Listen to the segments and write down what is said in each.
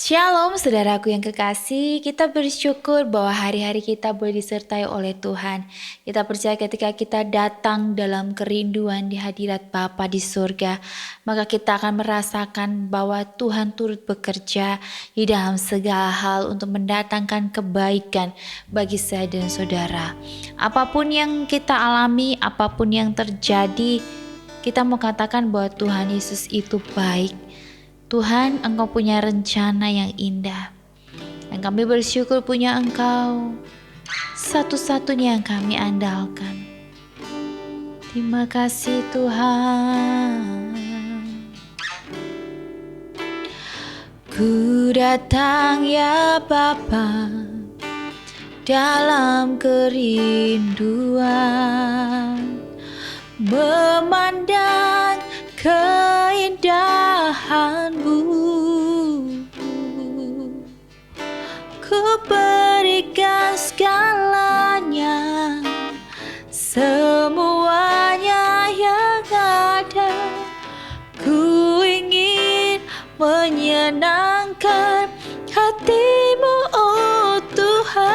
Shalom saudaraku yang kekasih, kita bersyukur bahwa hari-hari kita boleh disertai oleh Tuhan. Kita percaya ketika kita datang dalam kerinduan di hadirat Bapa di surga, maka kita akan merasakan bahwa Tuhan turut bekerja di dalam segala hal untuk mendatangkan kebaikan bagi saya dan saudara. Apapun yang kita alami, apapun yang terjadi, kita mau katakan bahwa Tuhan Yesus itu baik. Tuhan, Engkau punya rencana yang indah, dan kami bersyukur punya Engkau, satu-satunya yang kami andalkan. Terima kasih Tuhan. Ku datang ya Bapa dalam kerinduan, memandang keindahan-Mu. Ku berikan segalanya, semuanya yang ada. Ku ingin menyenangkan hati-Mu, oh Tuhan.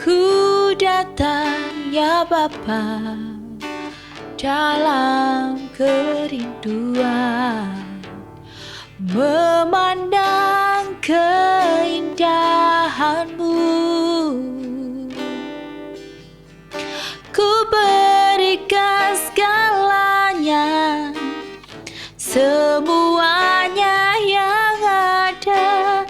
Ku datang ya Bapa dalam kerinduan, memandang keindahan-Mu. Ku berikan segalanya, semuanya yang ada.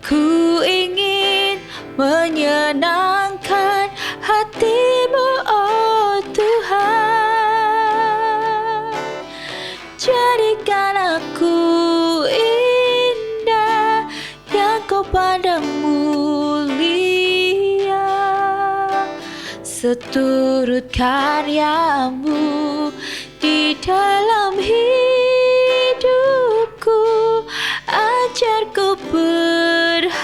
Ku ingin menyenangkan hati-Mu, oh Tuhan. Jadikan aku indah yang Kau pandang mulia, seturut karya-Mu di dalam hidupku. Ajarku berharap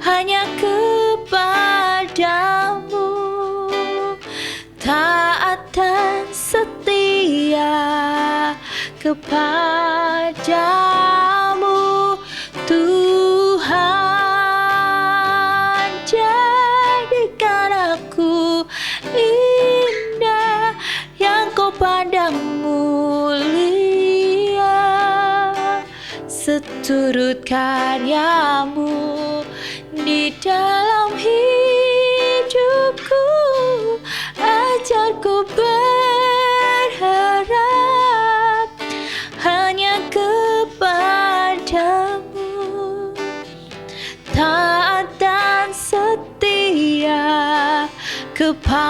hanya kepada-Mu, taat dan setia kepada-Mu Tuhan. Jadikan aku indah yang Kau pandang mulia, seturut karya-Mu di dalam hidupku. Ajarku berharap hanya kepada-Mu, taat dan setia kepada-Mu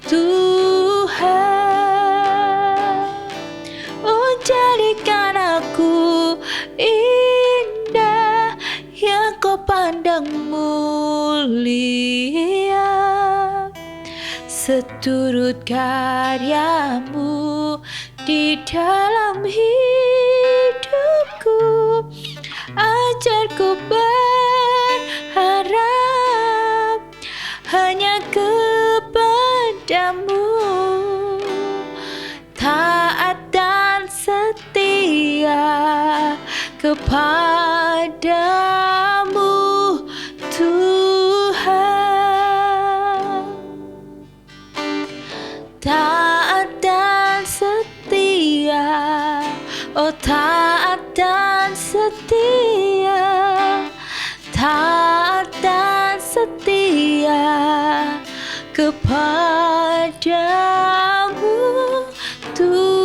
Tuhan. Oh, jadikan aku indah yang Kau pandang mulia, seturut karya-Mu di dalam hidupku. Ajarku berharap hanya kepada-Mu, taat dan setia kepada-Mu Tuhan. Taat dan setia, oh taat dan setia, taat dan setia kepada-Mu Tuhan.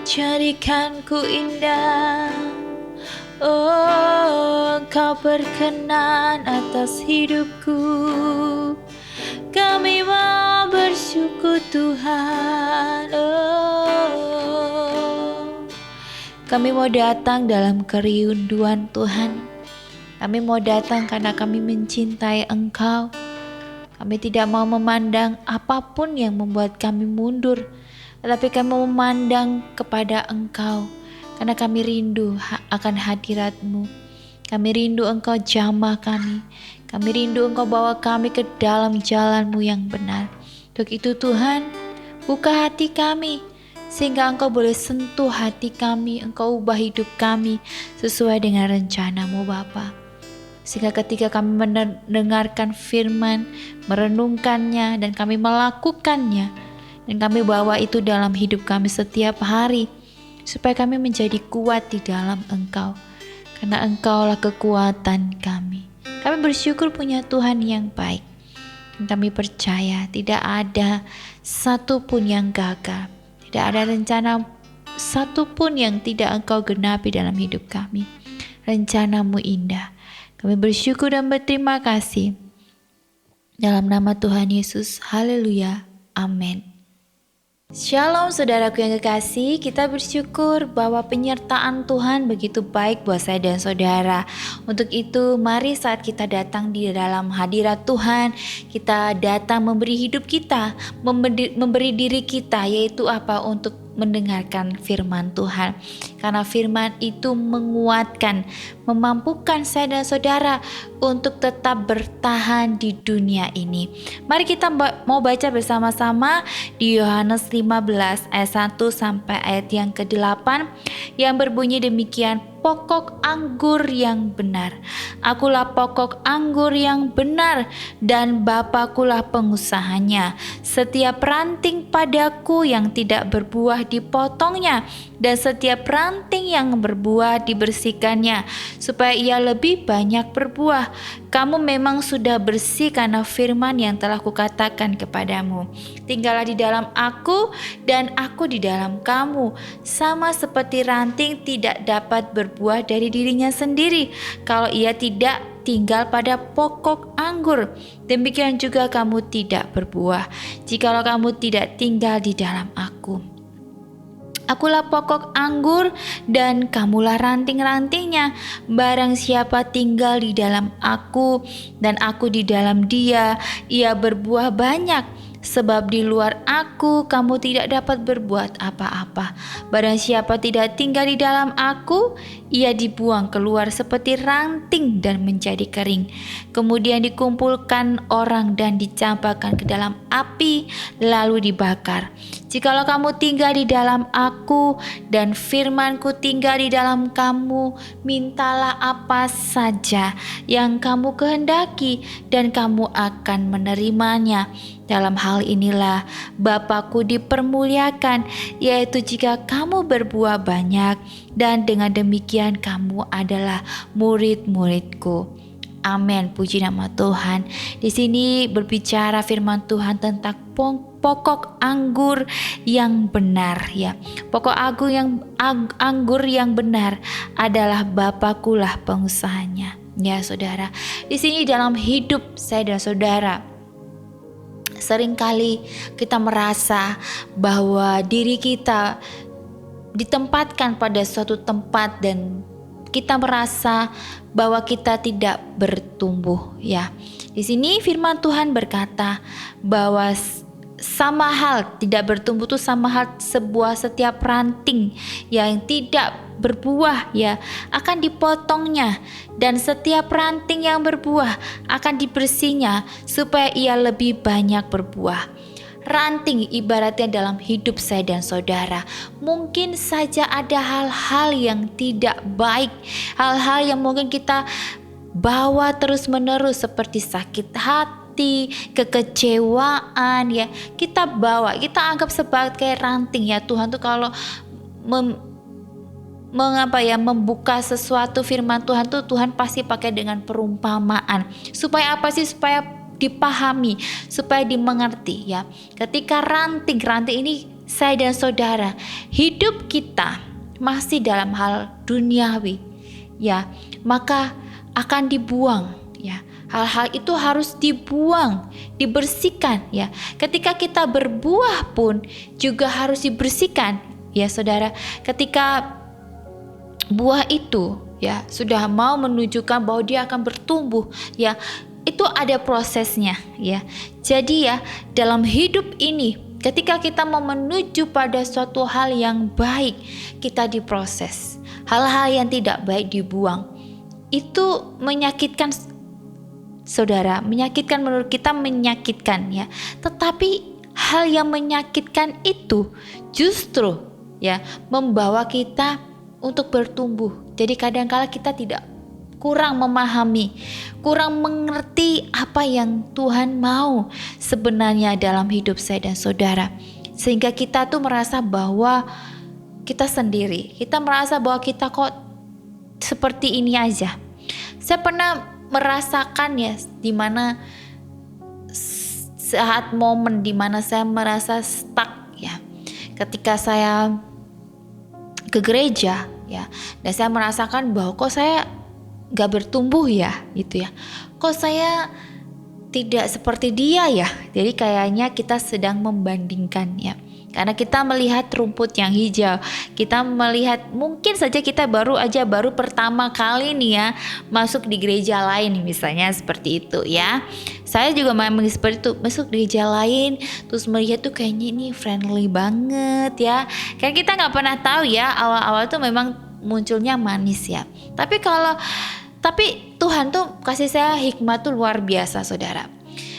Jadikan ku indah, oh Engkau berkenan atas hidupku. Kami mau bersyukur Tuhan, oh kami mau datang dalam kerinduan Tuhan. Kami mau datang karena kami mencintai Engkau. Kami tidak mau memandang apapun yang membuat kami mundur, tetapi kami memandang kepada Engkau. karena kami rindu akan hadirat-Mu. Kami rindu Engkau jamah kami. Kami rindu Engkau bawa kami ke dalam jalan-Mu yang benar. Untuk itu Tuhan, buka hati kami, sehingga Engkau boleh sentuh hati kami, Engkau ubah hidup kami sesuai dengan rencana-Mu Bapa. Sehingga ketika kami mendengarkan firman, merenungkannya, dan kami melakukannya, dan kami bawa itu dalam hidup kami setiap hari, supaya kami menjadi kuat di dalam Engkau. Karena Engkaulah kekuatan kami. Kami bersyukur punya Tuhan yang baik. Dan kami percaya tidak ada satupun yang gagal. Tidak ada rencana satupun yang tidak Engkau genapi dalam hidup kami. Rencana-Mu indah. Kami bersyukur dan berterima kasih. Dalam nama Tuhan Yesus, haleluya, amin. Shalom saudaraku yang kekasih, kita bersyukur bahwa penyertaan Tuhan begitu baik buat saya dan saudara. Untuk itu mari saat kita datang di dalam hadirat Tuhan, kita datang memberi hidup kita, memberi diri kita, yaitu apa? Untuk mendengarkan firman Tuhan. Karena firman itu menguatkan, memampukan saya dan saudara untuk tetap bertahan di dunia ini. Mari kita mau baca bersama-sama di Yohanes 15 ayat 1 sampai ayat yang ke-8 yang berbunyi demikian. Pokok anggur yang benar. Akulah pokok anggur yang benar dan Bapakulah pengusahanya. Setiap ranting padaku yang tidak berbuah dipotongnya, dan setiap ranting yang berbuah dibersihkannya, supaya ia lebih banyak berbuah. Kamu memang sudah bersih karena firman yang telah kukatakan kepadamu. Tinggallah di dalam aku dan aku di dalam kamu. Sama seperti ranting tidak dapat berbuah dari dirinya sendiri kalau ia tidak tinggal pada pokok anggur. Demikian juga kamu tidak berbuah jikalau kamu tidak tinggal di dalam aku. Akulah pokok anggur dan kamulah ranting-rantingnya. Barang siapa tinggal di dalam aku dan aku di dalam dia, ia berbuah banyak. Sebab di luar aku kamu tidak dapat berbuat apa-apa. Barang siapa tidak tinggal di dalam aku, ia dibuang keluar seperti ranting dan menjadi kering. Kemudian dikumpulkan orang dan dicampakkan ke dalam api, lalu dibakar. Jikalau kamu tinggal di dalam aku dan firmanku tinggal di dalam kamu, mintalah apa saja yang kamu kehendaki dan kamu akan menerimanya. Dalam hal inilah Bapakku dipermuliakan, yaitu jika kamu berbuah banyak, dan dengan demikian kamu adalah murid-muridku. Amin, puji nama Tuhan. Di sini berbicara firman Tuhan tentang pokok anggur yang benar, ya. Pokok anggur yang benar adalah Bapakkulah pengusahanya, ya saudara. Di sini dalam hidup saya dan saudara, seringkali kita merasa bahwa diri kita ditempatkan pada suatu tempat dan kita merasa bahwa kita tidak bertumbuh, ya. Di sini firman Tuhan berkata bahwa sama hal tidak bertumbuh itu sama hal setiap ranting yang tidak berbuah, ya, akan dipotongnya, dan setiap ranting yang berbuah akan dibersihnya supaya ia lebih banyak berbuah. Ranting ibaratnya dalam hidup saya dan saudara, mungkin saja ada hal-hal yang tidak baik, hal-hal yang mungkin kita bawa terus-menerus seperti sakit hati, kekecewaan, ya, kita anggap sebagai ranting, ya. Tuhan tuh kalau membuka sesuatu firman Tuhan tuh Tuhan pasti pakai dengan perumpamaan. Supaya apa sih? Supaya dipahami, supaya dimengerti, ya. Ketika ranting ini saya dan saudara, hidup kita masih dalam hal duniawi, ya, maka akan dibuang, ya. Hal-hal itu harus dibuang, dibersihkan, ya. Ketika kita berbuah pun juga harus dibersihkan, ya saudara. Ketika buah itu, ya, sudah mau menunjukkan bahwa dia akan bertumbuh, ya, itu ada prosesnya, ya. Jadi, ya, dalam hidup ini Ketika kita mau menuju pada suatu hal yang baik, kita diproses. Hal-hal yang tidak baik dibuang. Itu menyakitkan, saudara, menyakitkan, menurut kita menyakitkan ya. Tetapi hal yang menyakitkan itu justru ya membawa kita untuk bertumbuh. Jadi kadang-kala kita tidak kurang memahami, kurang mengerti apa yang Tuhan mau sebenarnya dalam hidup saya dan saudara. Sehingga kita tuh merasa bahwa kita sendiri, kita merasa bahwa kita kok seperti ini aja. Saya pernah merasakan ya, dimana saat momen dimana saya merasa stuck ya, ketika saya ke gereja ya, dan saya merasakan bahwa kok saya gak bertumbuh ya gitu ya, kok saya tidak seperti dia ya. Jadi kayaknya kita sedang membandingkan ya, karena kita melihat rumput yang hijau, kita melihat mungkin saja kita baru pertama kali nih ya masuk di gereja lain misalnya seperti itu ya. Saya juga memang seperti itu, masuk di gereja lain terus melihat tuh kayaknya ini friendly banget ya, kayak kita nggak pernah tahu ya, awal-awal tuh memang munculnya manis ya. Tapi Tuhan tuh kasih saya hikmat tuh luar biasa, saudara.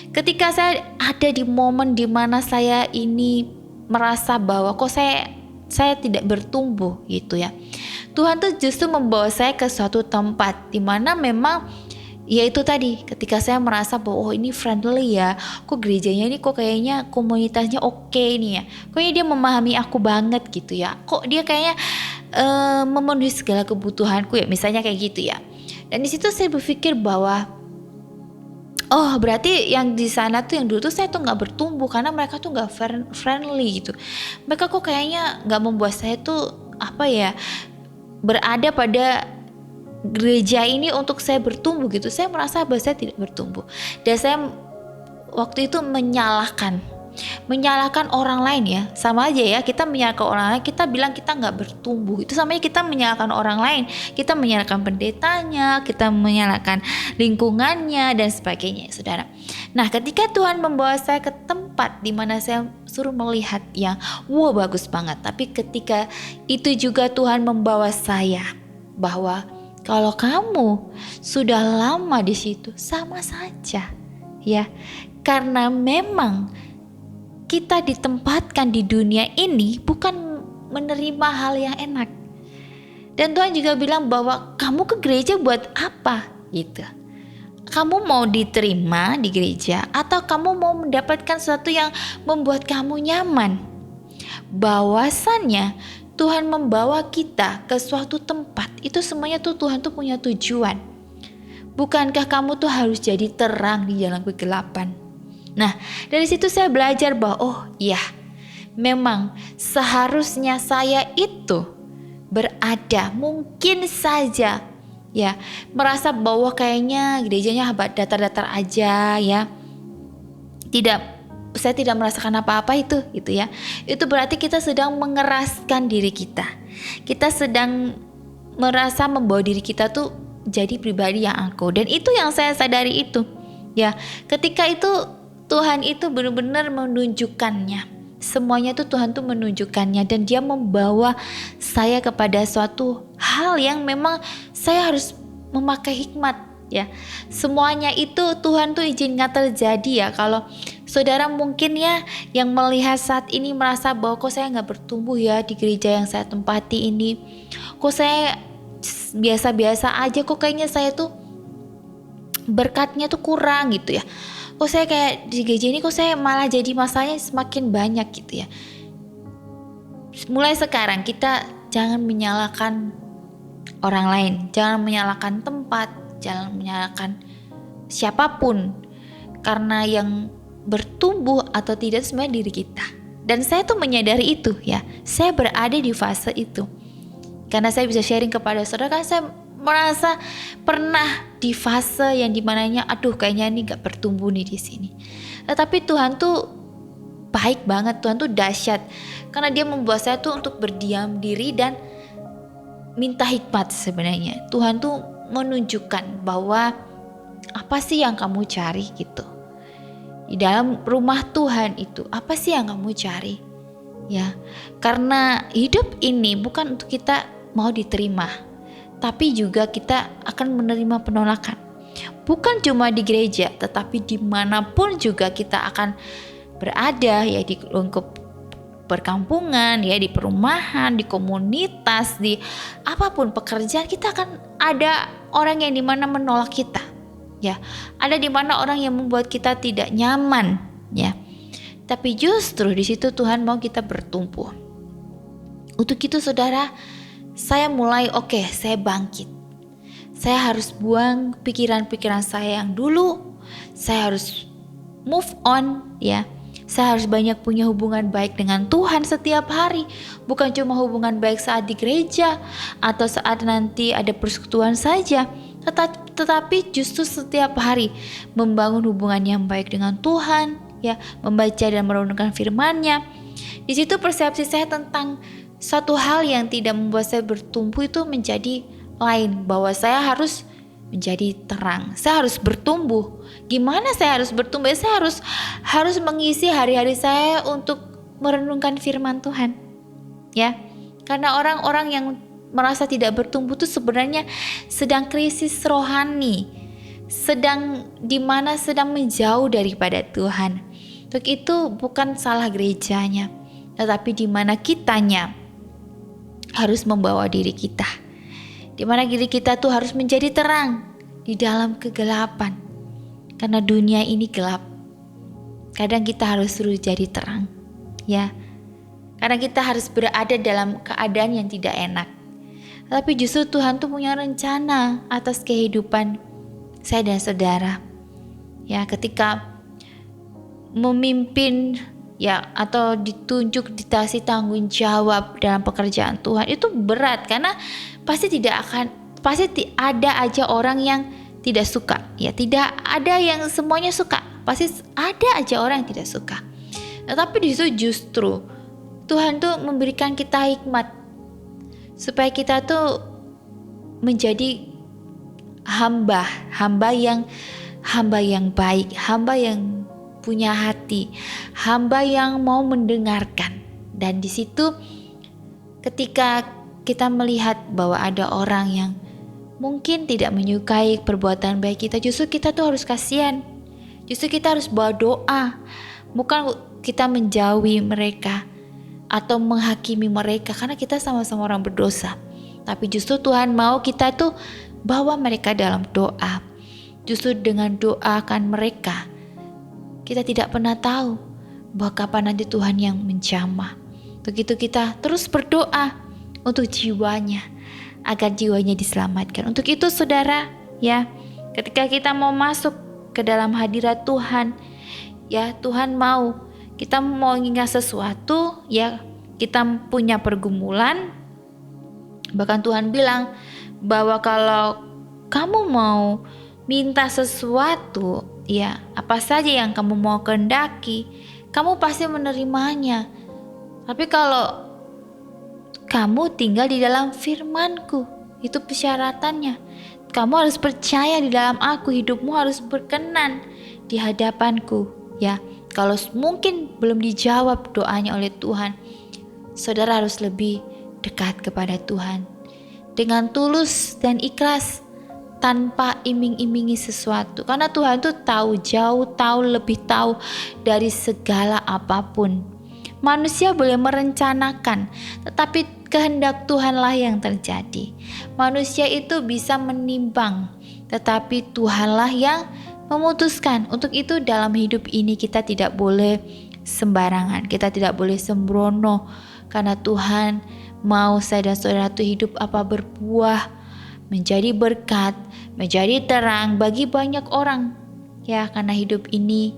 Ketika saya ada di momen dimana saya ini merasa bahwa kok saya tidak bertumbuh gitu ya, Tuhan tuh justru membawa saya ke suatu tempat dimana memang yaitu tadi, ketika saya merasa bahwa oh ini friendly ya, kok gerejanya ini kok kayaknya komunitasnya oke nih ya, kayaknya dia memahami aku banget gitu ya, kok dia kayaknya memenuhi segala kebutuhanku ya, misalnya kayak gitu ya. Dan di situ saya berpikir bahwa oh berarti yang di sana tuh yang dulu tuh saya tuh nggak bertumbuh karena mereka tuh nggak friendly gitu. Mereka kok kayaknya nggak membuat saya tuh berada pada gereja ini untuk saya bertumbuh gitu. Saya merasa bahwa saya tidak bertumbuh. Dan saya waktu itu menyalahkan orang lain ya. Sama aja ya, kita menyalahkan orang lain, kita bilang kita nggak bertumbuh, itu sama aja kita menyalahkan orang lain. Kita menyalahkan pendetanya, kita menyalahkan lingkungannya dan sebagainya, saudara. Nah, ketika Tuhan membawa saya ke tempat di mana saya suruh melihat yang wow bagus banget, tapi ketika itu juga Tuhan membawa saya bahwa kalau kamu sudah lama di situ sama saja ya, karena memang kita ditempatkan di dunia ini bukan menerima hal yang enak. Dan Tuhan juga bilang bahwa kamu ke gereja buat apa gitu. Kamu mau diterima di gereja atau kamu mau mendapatkan sesuatu yang membuat kamu nyaman. Bahwasannya Tuhan membawa kita ke suatu tempat, itu semuanya tuh Tuhan tuh punya tujuan. Bukankah kamu tuh harus jadi terang di dalam kegelapan? Nah, dari situ saya belajar bahwa oh iya, memang seharusnya saya itu berada mungkin saja ya merasa bahwa kayaknya gerejanya datar-datar aja ya. Saya tidak merasakan apa-apa itu gitu ya. Itu berarti kita sedang mengeraskan diri kita. Kita sedang merasa membawa diri kita tuh jadi pribadi yang angkuh, dan itu yang saya sadari itu. Ya, ketika itu Tuhan itu benar-benar menunjukkannya. Semuanya tuh Tuhan tuh menunjukkannya, dan dia membawa saya kepada suatu hal yang memang saya harus memakai hikmat ya. Semuanya itu Tuhan tuh izinkan terjadi ya. Kalau saudara mungkin ya yang melihat saat ini merasa bahwa kok saya gak bertumbuh ya di gereja yang saya tempati ini, kok saya biasa-biasa aja, kok kayaknya saya tuh berkatnya tuh kurang gitu ya, kok saya kayak di gereja ini kok saya malah jadi masalahnya semakin banyak gitu ya. Mulai sekarang kita jangan menyalahkan orang lain, jangan menyalahkan tempat, jangan menyalahkan siapapun, karena yang bertumbuh atau tidak sebenarnya diri kita. Dan saya tuh menyadari itu ya, saya berada di fase itu. Karena saya bisa sharing kepada saudara, kan saya merasa pernah di fase yang dimananya aduh kayaknya ini gak bertumbuh nih di sini. Tetapi Tuhan tuh baik banget, Tuhan tuh dahsyat, karena dia membuat saya tuh untuk berdiam diri dan minta hikmat. Sebenarnya Tuhan tuh menunjukkan bahwa apa sih yang kamu cari gitu. di dalam rumah Tuhan itu, apa sih yang kamu cari? Ya, karena hidup ini bukan untuk kita mau diterima, tapi juga kita akan menerima penolakan. Bukan cuma di gereja, tetapi dimanapun juga kita akan berada, ya di lingkup perkampungan, ya di perumahan, di komunitas, di apapun pekerjaan, kita akan ada orang yang dimana menolak kita. Ya, ada di mana orang yang membuat kita tidak nyaman, ya. Tapi justru di situ Tuhan mau kita bertumbuh. Untuk itu saudara, saya mulai saya bangkit. Saya harus buang pikiran-pikiran saya yang dulu. Saya harus move on, ya. Saya harus banyak punya hubungan baik dengan Tuhan setiap hari. Bukan cuma hubungan baik saat di gereja atau saat nanti ada persekutuan saja, tetapi justru setiap hari membangun hubungan yang baik dengan Tuhan, ya, membaca dan merenungkan firman-Nya. Di situ persepsi saya tentang satu hal yang tidak membuat saya bertumbuh itu menjadi lain, bahwa saya harus menjadi terang, saya harus bertumbuh. Gimana saya harus bertumbuh? Saya harus mengisi hari-hari saya untuk merenungkan firman Tuhan, ya. Karena orang-orang yang merasa tidak bertumbuh itu sebenarnya sedang krisis rohani, sedang menjauh daripada Tuhan. Untuk itu bukan salah gerejanya, tetapi di mana kitanya harus membawa diri kita, di mana diri kita tuh harus menjadi terang di dalam kegelapan. Karena dunia ini gelap, kadang kita harus suruh jadi terang, ya. Karena kita harus berada dalam keadaan yang tidak enak. Tapi justru Tuhan tuh punya rencana atas kehidupan saya dan saudara. Ya, ketika memimpin, ya, atau ditunjuk, dikasih tanggung jawab dalam pekerjaan Tuhan itu berat, karena pasti ada aja orang yang tidak suka, ya. Tidak ada yang semuanya suka, pasti ada aja orang yang tidak suka. Tapi di situ justru Tuhan tuh memberikan kita hikmat supaya kita tuh menjadi hamba yang baik, hamba yang punya hati, hamba yang mau mendengarkan. Dan di situ ketika kita melihat bahwa ada orang yang mungkin tidak menyukai perbuatan baik kita, justru kita tuh harus kasihan. Justru kita harus bawa doa, bukan kita menjauhi mereka atau menghakimi mereka, karena kita sama-sama orang berdosa. Tapi justru Tuhan mau kita tuh bawa mereka dalam doa. Justru dengan doakan mereka, kita tidak pernah tahu bahwa kapan nanti Tuhan yang menjamah. Begitu kita terus berdoa untuk jiwanya, agar jiwanya diselamatkan. Untuk itu saudara, ya, ketika kita mau masuk ke dalam hadirat Tuhan, ya, Tuhan mau kita mau ingat sesuatu, ya, kita punya pergumulan. Bahkan Tuhan bilang bahwa kalau kamu mau minta sesuatu, ya, apa saja yang kamu mau kehendaki, kamu pasti menerimanya. Tapi kalau kamu tinggal di dalam firman-Ku, itu persyaratannya. Kamu harus percaya di dalam Aku, hidupmu harus berkenan di hadapan-Ku, ya. Kalau mungkin belum dijawab doanya oleh Tuhan, saudara harus lebih dekat kepada Tuhan dengan tulus dan ikhlas, tanpa iming-imingi sesuatu. Karena Tuhan itu lebih tahu dari segala apapun. Manusia boleh merencanakan, tetapi kehendak Tuhanlah yang terjadi. Manusia itu bisa menimbang, tetapi Tuhanlah yang memutuskan. Untuk itu dalam hidup ini kita tidak boleh sembarangan, kita tidak boleh sembrono, karena Tuhan mau saya dan saudara itu hidup berbuah, menjadi berkat, menjadi terang bagi banyak orang, ya. Karena hidup ini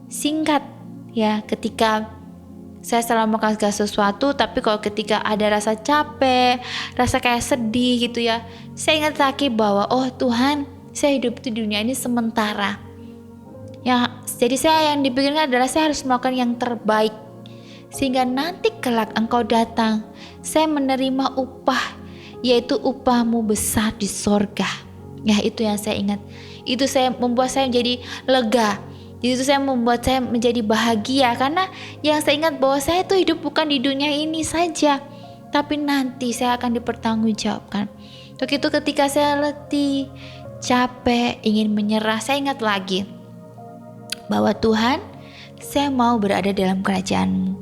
singkat, ya. Ketika saya selalu melakukan segala sesuatu, tapi kalau ketika ada rasa capek, rasa kayak sedih gitu, ya, saya ingat lagi bahwa Tuhan, saya hidup di dunia ini sementara, ya. Jadi saya yang dipikirkan adalah saya harus melakukan yang terbaik, sehingga nanti kelak Engkau datang, saya menerima upah, yaitu upahmu besar di sorga. Ya, itu yang saya ingat. Itu membuat saya menjadi lega, Itu saya membuat saya menjadi bahagia, karena yang saya ingat bahwa saya itu hidup bukan di dunia ini saja, tapi nanti saya akan dipertanggungjawabkan. Untuk itu ketika saya letih, capek, ingin menyerah, saya ingat lagi bahwa Tuhan, saya mau berada dalam kerajaan-Mu.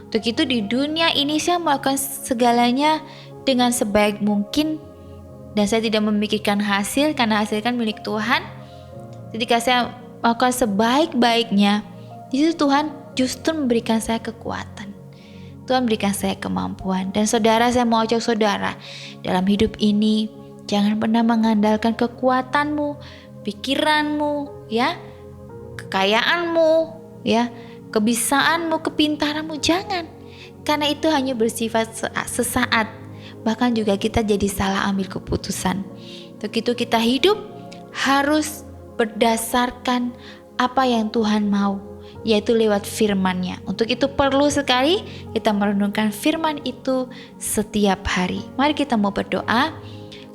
Untuk itu di dunia ini saya melakukan segalanya dengan sebaik mungkin, dan saya tidak memikirkan hasil, karena hasil kan milik Tuhan. Ketika saya melakukan sebaik-baiknya, di situ Tuhan justru memberikan saya kekuatan. Tuhan berikan saya kemampuan. Dan saudara, saya mau ajak saudara dalam hidup ini, jangan pernah mengandalkan kekuatanmu, pikiranmu, ya, kekayaanmu, ya, kebisaanmu, kepintaranmu. Jangan, karena itu hanya bersifat sesaat. Bahkan juga kita jadi salah ambil keputusan. Untuk itu kita hidup harus berdasarkan apa yang Tuhan mau, yaitu lewat firman-Nya. Untuk itu perlu sekali kita merenungkan firman itu setiap hari. Mari kita mau berdoa.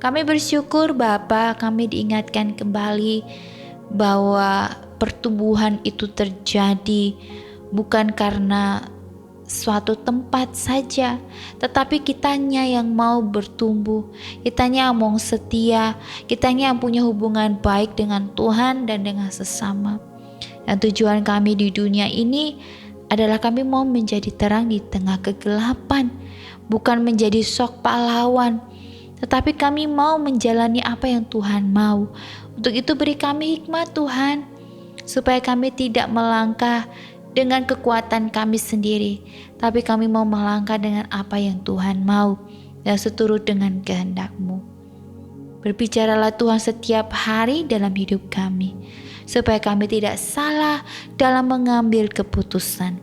Kami bersyukur Bapa, kami diingatkan kembali bahwa pertumbuhan itu terjadi bukan karena suatu tempat saja, tetapi kitanya yang mau bertumbuh, kitanya yang mau setia, kitanya yang punya hubungan baik dengan Tuhan dan dengan sesama. Dan tujuan kami di dunia ini adalah kami mau menjadi terang di tengah kegelapan, bukan menjadi sok pahlawan, tetapi kami mau menjalani apa yang Tuhan mau. Untuk itu beri kami hikmat Tuhan, supaya kami tidak melangkah dengan kekuatan kami sendiri, tapi kami mau melangkah dengan apa yang Tuhan mau dan seturut dengan kehendak-Mu. Berbicaralah Tuhan setiap hari dalam hidup kami, supaya kami tidak salah dalam mengambil keputusan.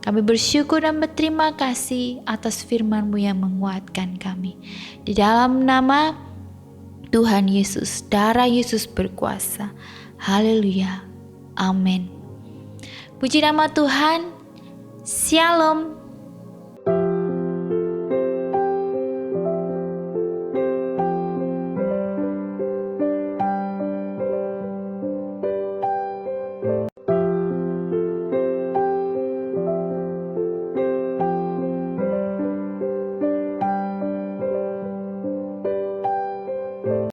Kami bersyukur dan berterima kasih atas firman-Mu yang menguatkan kami. Di dalam nama Tuhan Yesus, darah Yesus berkuasa. Haleluya. Amin. Puji nama Tuhan. Shalom.